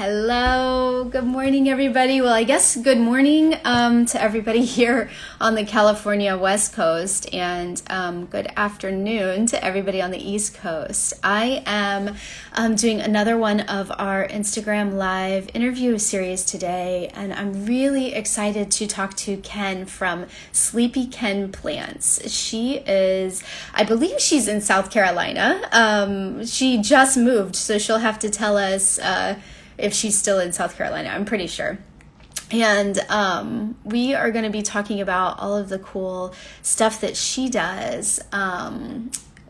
Hello, good morning, everybody. Well, I guess good morning to everybody here on the California West Coast, and good afternoon to everybody on the East Coast. I am doing another one of our Instagram Live interview series today, and I'm really excited to talk to Ken from Sleepy Ken Plants. I believe she's in South Carolina. She just moved, so she'll have to tell us if she's still in South Carolina. I'm pretty sure. And we are going to be talking about all of the cool stuff that she does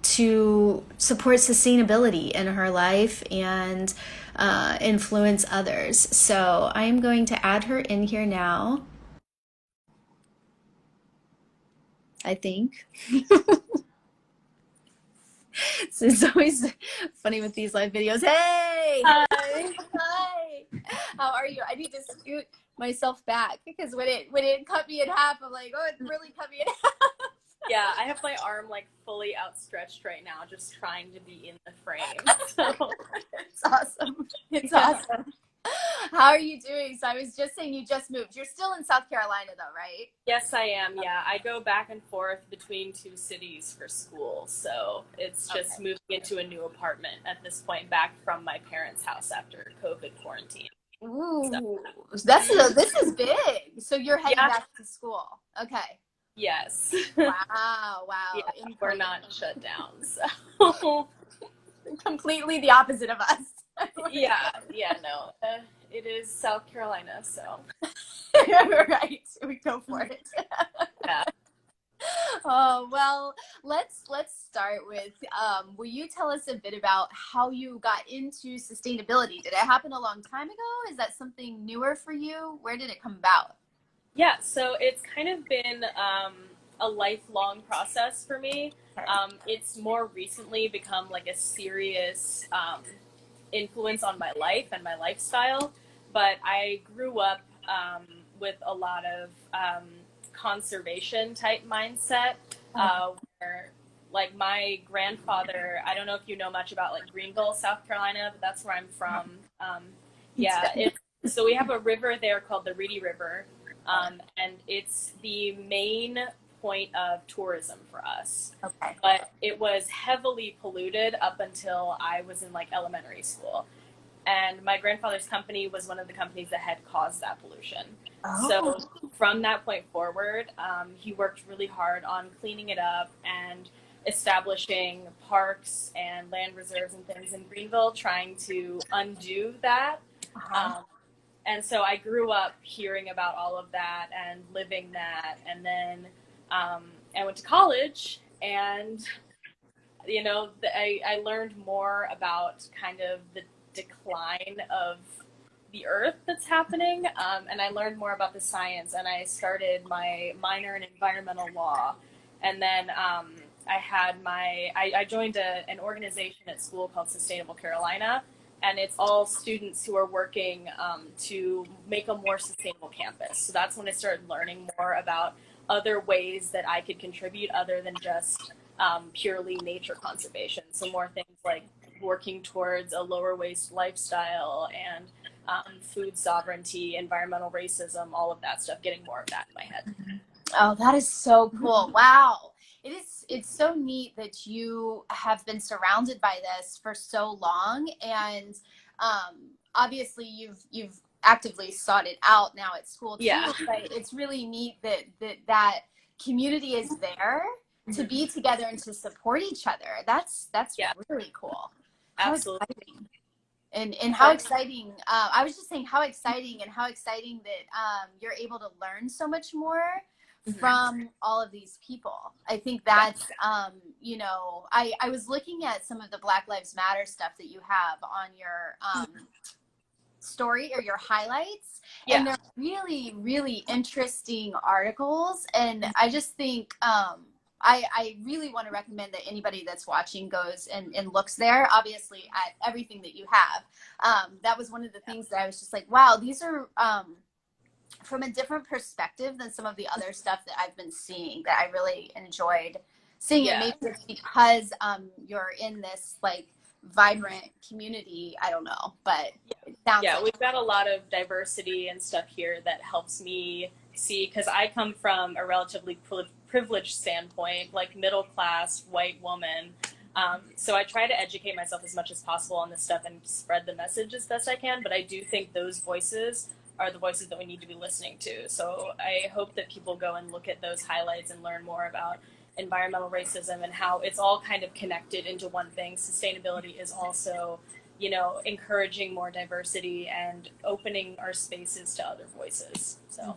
to support sustainability in her life and influence others. So I'm going to add her in here now, I think. So it's always funny with these live videos. Hey! Hi. Hi! How are you? I need to scoot myself back because when it cut me in half, I'm like, oh, it really cut me in half. Yeah, I have my arm like fully outstretched right now, just trying to be in the frame. So It's awesome. It's yeah. awesome. How are you doing? So I was just saying you just moved. You're still in South Carolina though, right? Yes, I am. Yeah, I go back and forth between two cities for school, so it's just Okay. moving into a new apartment at this point, back from my parents' house after COVID quarantine. So Ooh, this is big. So you're heading yeah, back to school. Okay. yes, Wow, yeah, wow. In we're person. not shut down. So Completely the opposite of us. yeah, no, it is South Carolina, so Right. We go for it. yeah. Oh, well, let's start with will you tell us a bit about how you got into sustainability? Did it happen a long time ago? Is that something newer for you? Where did it come about? Yeah, so it's kind of been a lifelong process for me. Okay. It's more recently become like a serious influence on my life and my lifestyle. But I grew up with a lot of conservation type mindset, Okay. where like my grandfather, I don't know if you know much about like Greenville, South Carolina, but that's where I'm from. Yeah, so we have a river there called the Reedy River, and it's the main point of tourism for us. Okay. But it was heavily polluted up until I was in like elementary school. And my grandfather's company was one of the companies that had caused that pollution. Oh. So from that point forward, he worked really hard on cleaning it up and establishing parks and land reserves and things in Greenville, trying to undo that. Uh-huh. Um, and so I grew up hearing about all of that and living that. And then I went to college, and I learned more about kind of the decline of the earth that's happening, and I learned more about the science, and I started my minor in environmental law. And then I joined an organization at school called Sustainable Carolina, and it's all students who are working to make a more sustainable campus. So that's when I started learning more about other ways that I could contribute other than just purely nature conservation. So more things like working towards a lower waste lifestyle and food sovereignty, environmental racism, all of that stuff, getting more of that in my head. Oh, that is so cool. Wow. It's so neat that you have been surrounded by this for so long, and obviously you've actively sought it out now at school too, Yeah. but it's really neat that community is there to Mm-hmm. be together and to support each other. That's Yeah, really cool. How absolutely. exciting. And how But exciting, I was just saying how exciting that you're able to learn so much more mm-hmm. from all of these people. I think Yeah. that's, I was looking at some of the Black Lives Matter stuff that you have on your story or your highlights, and Yeah. they're really, really interesting articles. And I just think, I really want to recommend that anybody that's watching goes and looks there, obviously, at everything that you have. That was one of the things that I was just like, wow, these are from a different perspective than some of the other stuff that I've been seeing that I really enjoyed seeing it. Yeah. Maybe it's because you're in this like vibrant community. I don't know, but Sounds Yeah, like. we've got a lot of diversity and stuff here that helps me see, because I come from a relatively privileged standpoint, like middle class white woman. So I try to educate myself as much as possible on this stuff and spread the message as best I can. But I do think those voices are the voices that we need to be listening to. So I hope that people go and look at those highlights and learn more about environmental racism and how it's all kind of connected into one thing. Sustainability is also, encouraging more diversity and opening our spaces to other voices. So,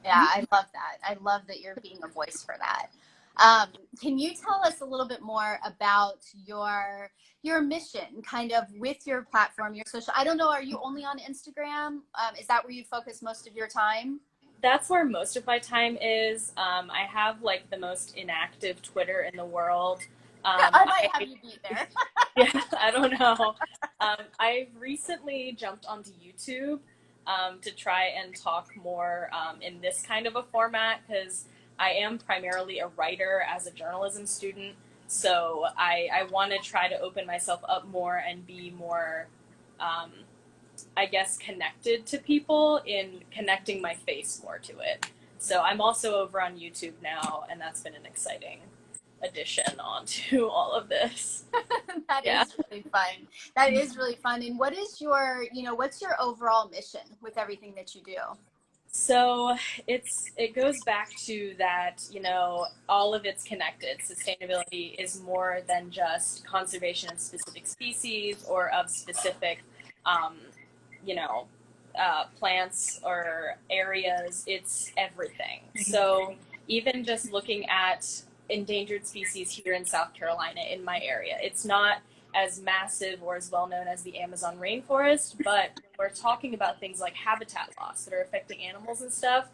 Yeah, I love that. I love that you're being a voice for that. Um, can you tell us a little bit more about your mission, kind of with your platform, your social? I don't know. Are you only on Instagram? Is that where you focus most of your time? that's where most of my time is. I have like the most inactive Twitter in the world. I might I have you beat there. Yeah, I don't know. I've recently jumped onto YouTube to try and talk more in this kind of a format, because I am primarily a writer as a journalism student. So I want to try to open myself up more and be more, um, I guess, connected to people in connecting my face more to it. So I'm also over on YouTube now, and that's been an exciting addition onto all of this. That Yeah. is really fun. That is really fun. And what is your, what's your overall mission with everything that you do? So it goes back to that, all of it's connected. Sustainability is more than just conservation of specific species or of specific, um, you know, plants or areas. It's everything. So even just looking at endangered species here in South Carolina, in my area, it's not as massive or as well known as the Amazon rainforest, but we're talking about things like habitat loss that are affecting animals and stuff.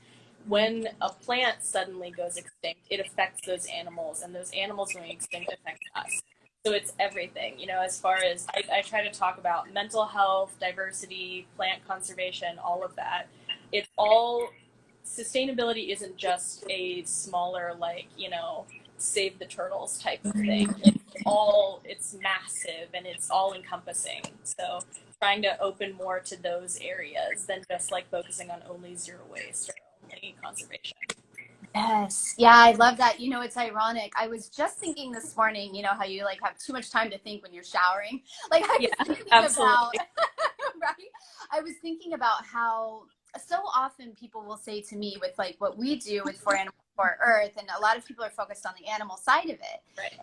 When a plant suddenly goes extinct, it affects those animals, and those animals going extinct affect us. So it's everything, as far as I try to talk about mental health, diversity, plant conservation, all of that. It's all, sustainability isn't just a smaller, like, save the turtles type of thing. It's massive and it's all encompassing. So trying to open more to those areas than just like focusing on only zero waste or only conservation. Yes. Yeah, I love that. It's ironic. I was just thinking this morning, how you like have too much time to think when you're showering. Like I Yeah, was thinking about, absolutely. right? I was thinking about how so often people will say to me with like what we do with For Animal for Earth, and a lot of people are focused on the animal side of it. Right.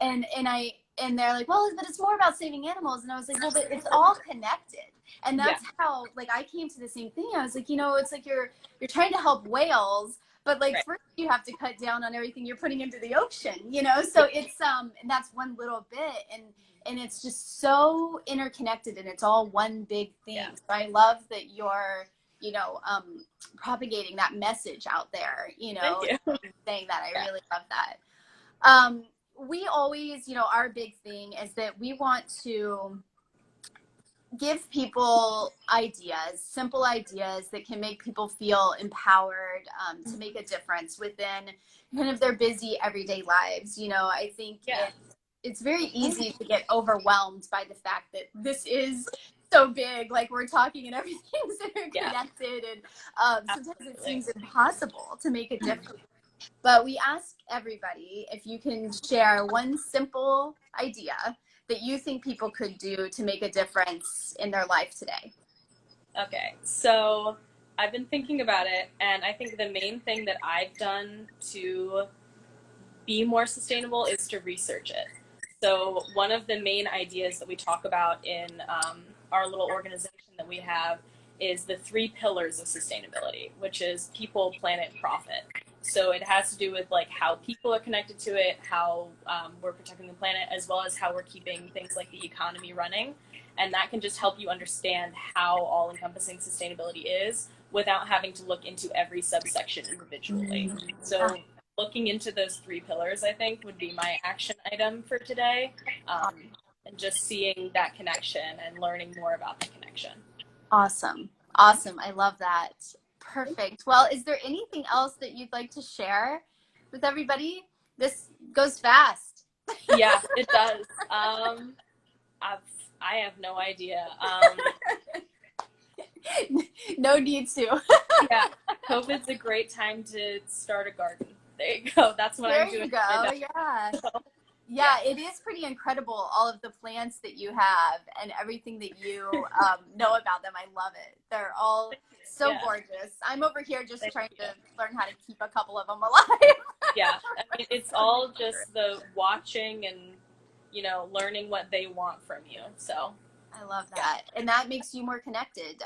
And they're like, well, but it's more about saving animals. And I was like, well, but it's all connected. And Yeah. that's how like I came to the same thing. I was like, it's like you're trying to help whales, but like Right. first you have to cut down on everything you're putting into the ocean, so it's and that's one little bit, and it's just so interconnected, and it's all one big thing. Yeah. So I love that you're propagating that message out there, Thank you. saying that. I Yeah. really love that. We always, our big thing is that we want to give people ideas, simple ideas that can make people feel empowered, to make a difference within kind of their busy everyday lives. I think Yeah. it's very easy to get overwhelmed by the fact that this is so big, like we're talking and everything's interconnected, and sometimes it Absolutely. seems impossible to make a difference. But we ask everybody if you can share one simple idea that you think people could do to make a difference in their life today. Okay. So I've been thinking about it, and I think the main thing that I've done to be more sustainable is to research it. So one of the main ideas that we talk about in our little organization that we have is the three pillars of sustainability, which is people, planet, profit. So it has to do with like how people are connected to it, how we're protecting the planet, as well as how we're keeping things like the economy running. And that can just help you understand how all-encompassing sustainability is without having to look into every subsection individually. So looking into those three pillars, I think, would be my action item for today. And just seeing that connection and learning more about the connection. Awesome. Awesome. I love that. Perfect. Well, is there anything else that you'd like to share with everybody? This goes fast. Yeah, it does. I have no idea. No need to. Yeah, COVID's a great time to start a garden. There you go. That's what There I'm doing you go. right Yeah. now. So, Yeah, it is pretty incredible, all of the plants that you have and everything that you know about them. I love it. They're all so yeah, gorgeous. I'm over here just thank trying you. to learn how to keep a couple of them alive. Yeah, I mean, it's all just the watching and, learning what they want from you. So, I love yeah, that. And that makes you more connected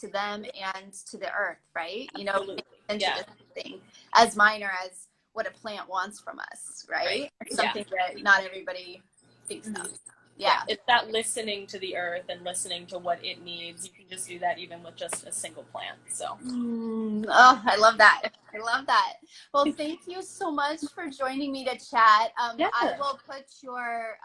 to them and to the earth, right? absolutely. Paying attention Yeah, to something as minor as what a plant wants from us, right. right? It's Yeah. something that not everybody thinks Mhm. of. Yeah, Yeah. it's that listening to the earth and listening to what it needs. You can just do that even with just a single plant. So, Oh, I love that. I love that. Well, thank you so much for joining me to chat. yeah, I will put your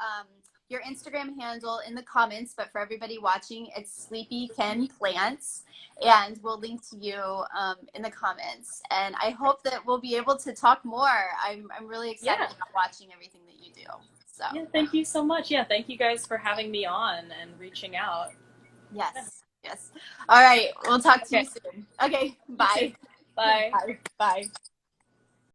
Instagram handle in the comments, but for everybody watching, it's Sleepy Ken Plants, and we'll link to you in the comments. And I hope that we'll be able to talk more. I'm really excited yeah. about watching everything that you do. So, Yeah, thank you so much. Yeah, thank you guys for having me on and reaching out. Yeah. yes, yes. All right, we'll talk to Okay, you soon. Okay, you too. bye. Bye. Bye. Bye.